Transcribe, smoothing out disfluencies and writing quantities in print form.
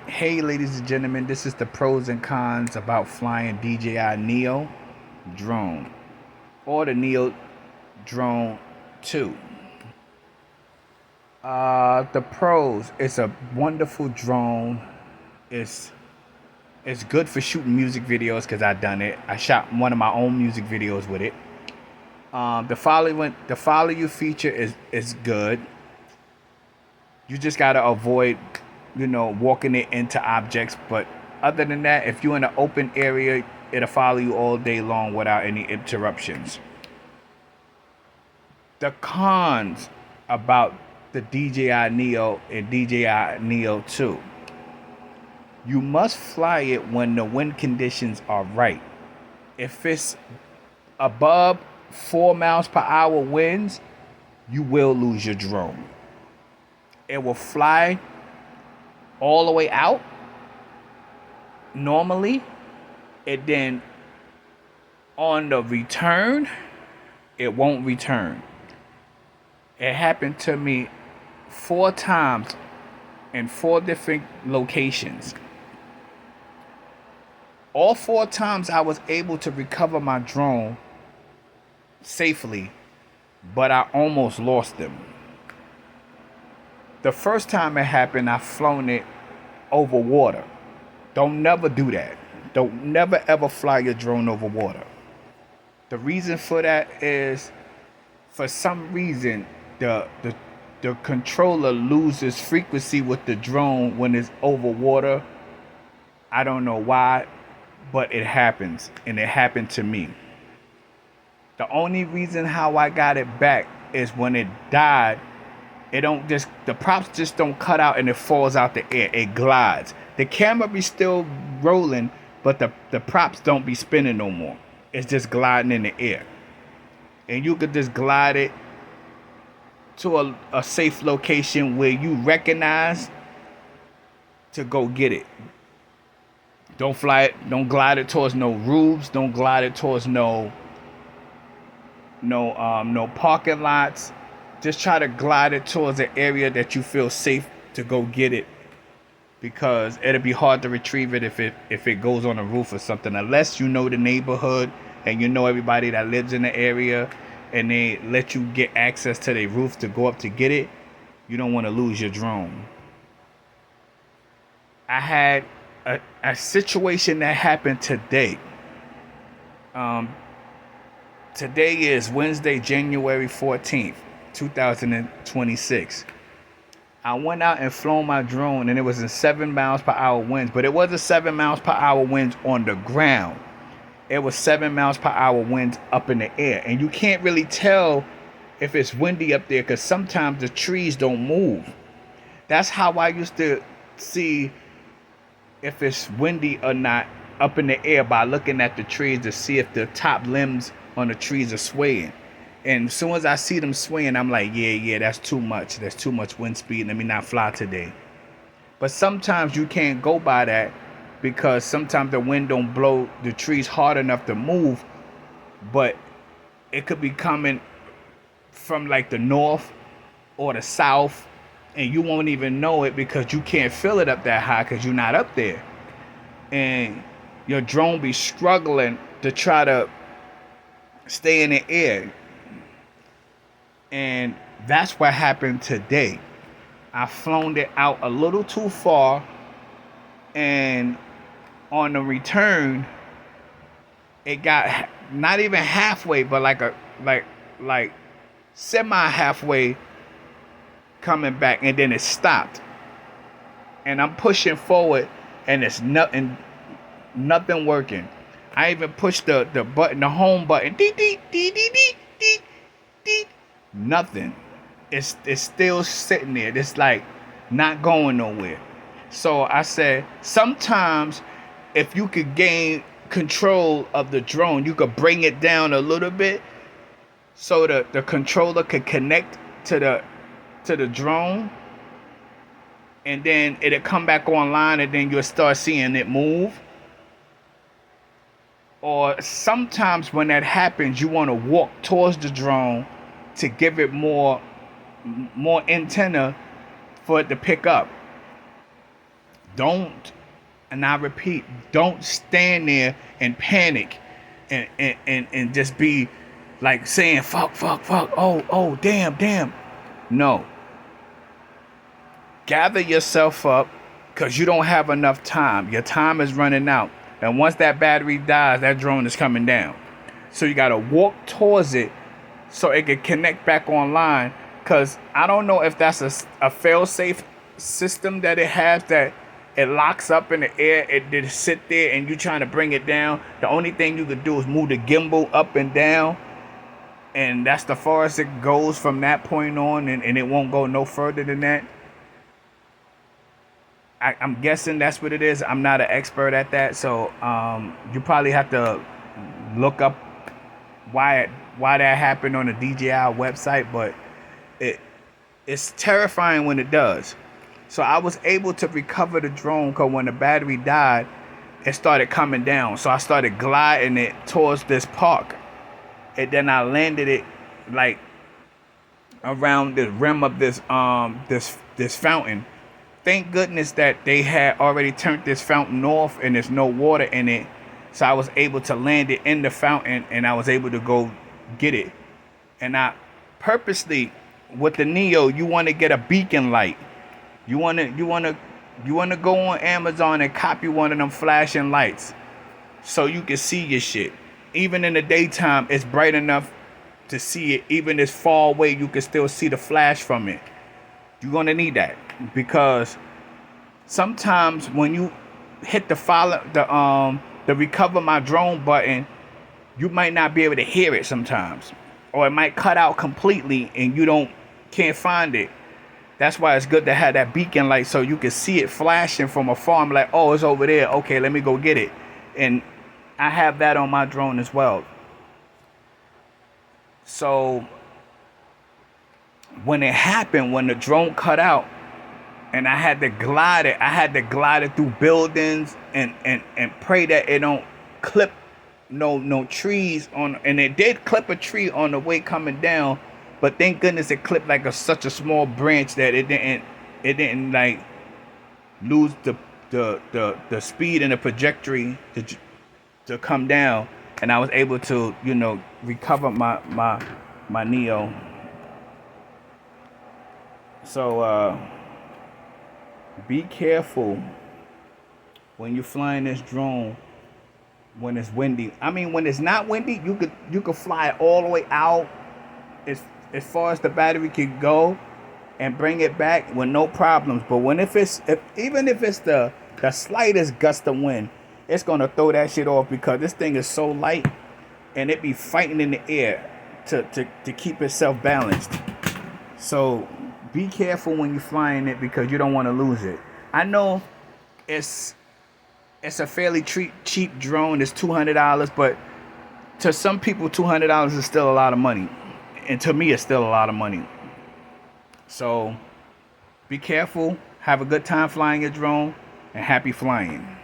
Hey, ladies and gentlemen, this is the pros and cons about flying DJI Neo drone or the Neo drone 2. The pros: it's a wonderful drone. It's it's good for shooting music videos because I done it. I shot one of my own music videos with it. The follow you feature is good. You just gotta avoid, walking it into objects. But other than that, if you're in an open area, it'll follow you all day long without any interruptions. The cons about the DJI Neo and DJI Neo 2. You must fly it when the wind conditions are right. If it's above 4 miles per hour winds, you will lose your drone. It will fly all the way out normally, and then on the return, it won't return. It happened to me 4 times in 4 different locations. All 4 times I was able to recover my drone safely, but I almost lost them. The first time it happened, I flown it over water. Don't never do that. Don't never ever fly your drone over water. The reason for that is, for some reason, the controller loses frequency with the drone when it's over water. I don't know why, but it happens, and it happened to me. The only reason how I got it back is when it died. The props just don't cut out and it falls out the air. It glides. The camera be still rolling, but the props don't be spinning no more. It's just gliding in the air. And you could just glide it to a safe location where you recognize to go get it. Don't fly it, don't glide it towards no roofs, don't glide it towards no parking lots. Just try to glide it towards an area that you feel safe to go get it, because it'll be hard to retrieve it if it goes on a roof or something, unless you know the neighborhood and you know everybody that lives in the area and they let you get access to their roof to go up to get it. You don't want to lose your drone. I had a situation that happened today. Today is Wednesday, January 14th, 2026. I went out and flown my drone, and it was in 7 miles per hour winds, but it wasn't 7 miles per hour winds on the ground. It was 7 miles per hour winds up in the air. And you can't really tell if it's windy up there because sometimes the trees don't move. That's how I used to see if it's windy or not up in the air, by looking at the trees to see if the top limbs on the trees are swaying. And as soon as I see them swaying, I'm like, yeah, that's too much. There's too much wind speed. Let me not fly today. But sometimes you can't go by that, because sometimes the wind don't blow the trees hard enough to move, but it could be coming from like the north or the south, and you won't even know it because you can't feel it up that high because you're not up there. And your drone be struggling to try to stay in the air. And that's what happened today. I flown it out a little too far, and on the return, it got not even halfway, but like semi halfway coming back, and then it stopped. And I'm pushing forward, and it's nothing working. I even pushed the button, the home button, dee dee dee dee dee dee dee. Nothing. It's still sitting there. It's like not going nowhere. So I said, sometimes if you could gain control of the drone, you could bring it down a little bit so the controller could connect to the drone, and then it'll come back online, and then you'll start seeing it move. Or sometimes when that happens, you want to walk towards the drone to give it more antenna for it to pick up. Don't, and I repeat, don't stand there and panic and just be like saying fuck, fuck, fuck, oh, damn. No. Gather yourself up, because you don't have enough time. Your time is running out. And once that battery dies, that drone is coming down. So you got to walk towards it so it can connect back online. Because I don't know if that's a fail-safe system that it has, that it locks up in the air. It did sit there and you trying to bring it down. The only thing you could do is move the gimbal up and down. And that's the farthest it goes from that point on. And it won't go no further than that. I'm guessing that's what it is. I'm not an expert at that, so you probably have to look up why that happened on the DJI website. But it's terrifying when it does. So I was able to recover the drone, because when the battery died, it started coming down. So I started gliding it towards this park, and then I landed it like around the rim of this fountain. Thank goodness that they had already turned this fountain off and there's no water in it. So I was able to land it in the fountain and I was able to go get it. And I purposely, with the Neo, you want to get a beacon light. You want to go on Amazon and copy one of them flashing lights so you can see your shit. Even in the daytime, it's bright enough to see it. Even as far away, you can still see the flash from it. You're going to need that, because sometimes when you hit the recover my drone button, you might not be able to hear it sometimes, or it might cut out completely and you can't find it. That's why it's good to have that beacon light so you can see it flashing from afar. I'm like, oh, it's over there. Okay, let me go get it. And I have that on my drone as well. So when it happened, when the drone cut out and I had to glide it through buildings and pray that it don't clip no trees on. And it did clip a tree on the way coming down, but thank goodness it clipped like such a small branch that it didn't like lose the speed and the trajectory to come down. And I was able to recover my Neo. So be careful when you're flying this drone when it's windy. I mean, when it's not windy, you could fly it all the way out as far as the battery can go and bring it back with no problems. But even if it's the slightest gust of wind, it's gonna throw that shit off, because this thing is so light and it be fighting in the air to keep itself balanced. So be careful when you're flying it, because you don't want to lose it. I know it's a fairly cheap drone. It's $200, but to some people, $200 is still a lot of money. And to me, it's still a lot of money. So be careful. Have a good time flying your drone, and happy flying.